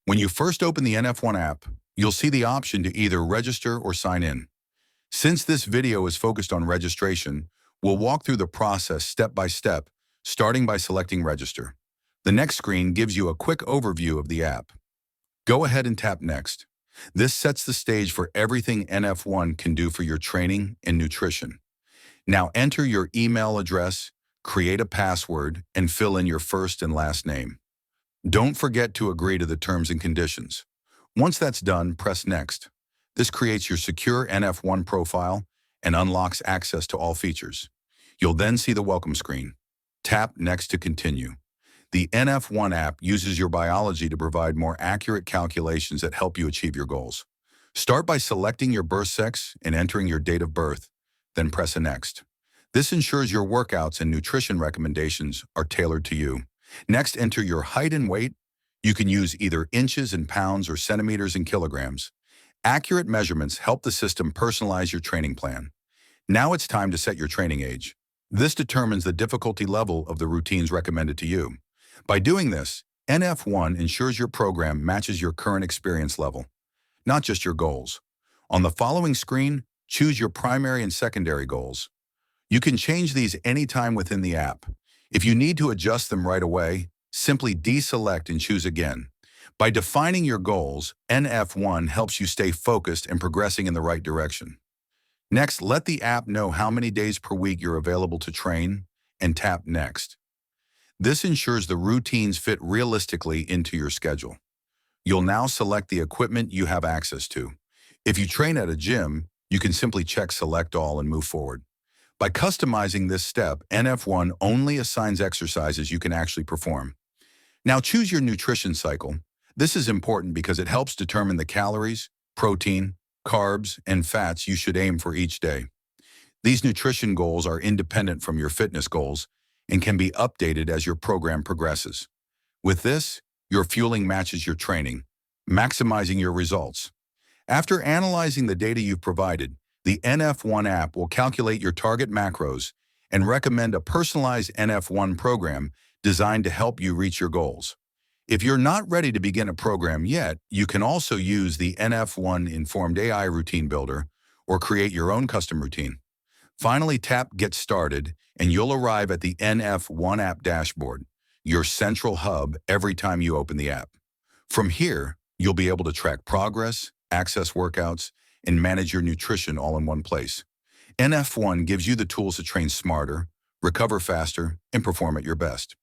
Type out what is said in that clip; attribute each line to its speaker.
Speaker 1: When you first open the NF1 app, you'll see the option to either register or sign in. Since this video is focused on registration, we'll walk through the process step by step, starting by selecting Register. The next screen gives you a quick overview of the app. Go ahead and tap Next. This sets the stage for everything NF1 can do for your training and nutrition. Now enter your email address, create a password, and fill in your first and last name. Don't forget to agree to the terms and conditions. Once that's done, press Next. This creates your secure NF1 profile and unlocks access to all features. You'll then see the welcome screen. Tap Next to continue. The NF1 app uses your biology to provide more accurate calculations that help you achieve your goals. Start by selecting your birth sex and entering your date of birth, then press Next. This ensures your workouts and nutrition recommendations are tailored to you. Next, enter your height and weight. You can use either inches and pounds or centimeters and kilograms. Accurate measurements help the system personalize your training plan. Now it's time to set your training age. This determines the difficulty level of the routines recommended to you. By doing this, NF1 ensures your program matches your current experience level, not just your goals. On the following screen, choose your primary and secondary goals. You can change these anytime within the app. If you need to adjust them right away, simply deselect and choose again. By defining your goals, NF1 helps you stay focused and progressing in the right direction. Next, let the app know how many days per week you're available to train, and tap Next. This ensures the routines fit realistically into your schedule. You'll now select the equipment you have access to. If you train at a gym, you can simply check Select All and move forward. By customizing this step, NF1 only assigns exercises you can actually perform. Now choose your nutrition cycle. This is important because it helps determine the calories, protein, carbs, and fats you should aim for each day. These nutrition goals are independent from your fitness goals and can be updated as your program progresses. With this, your fueling matches your training, maximizing your results. After analyzing the data you've provided, the NF1 app will calculate your target macros and recommend a personalized NF1 program designed to help you reach your goals. If you're not ready to begin a program yet, you can also use the NF1 Informed AI Routine Builder or create your own custom routine. Finally, tap Get Started, and you'll arrive at the NF1 app dashboard, your central hub every time you open the app. From here, you'll be able to track progress, access workouts, and manage your nutrition all in one place. NF1 gives you the tools to train smarter, recover faster, and perform at your best.